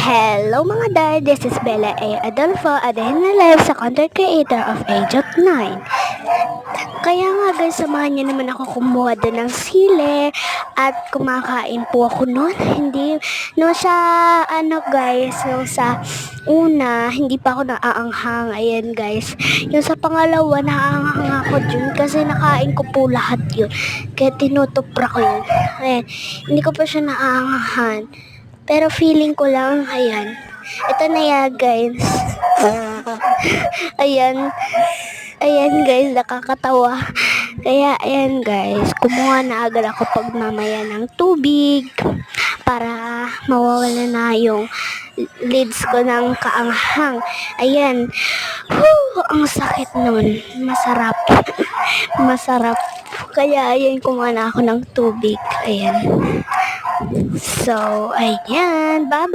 Hello mga dar, this is Bella A. Adolfo, adahin na live sa content creator of Age of 9. Kaya nga guys, samahan niyo naman ako kumuha doon ng sili at kumakain po ako noon. Hindi, no sa ano guys, no sa una, hindi pa ako naaanghang. Ayan guys, yung sa pangalawa, naaanghang ako dun kasi nakain ko po lahat yun. Kaya tinutupra ko yun. Ayan, hindi ko pa siya naaanghan. Pero feeling ko lang, ayan. Ito na yan, guys. Ayan. Ayan, guys. Nakakatawa. Kaya, ayan, guys. Kumuha na agad ako pag mamaya ng tubig para mawawala na yung lids ko ng kaanghang. Ayan. Ang sakit nun. Masarap. Masarap. Kaya, ayan, kumuha na ako ng tubig. Ayan. So, ayan. Bye-bye.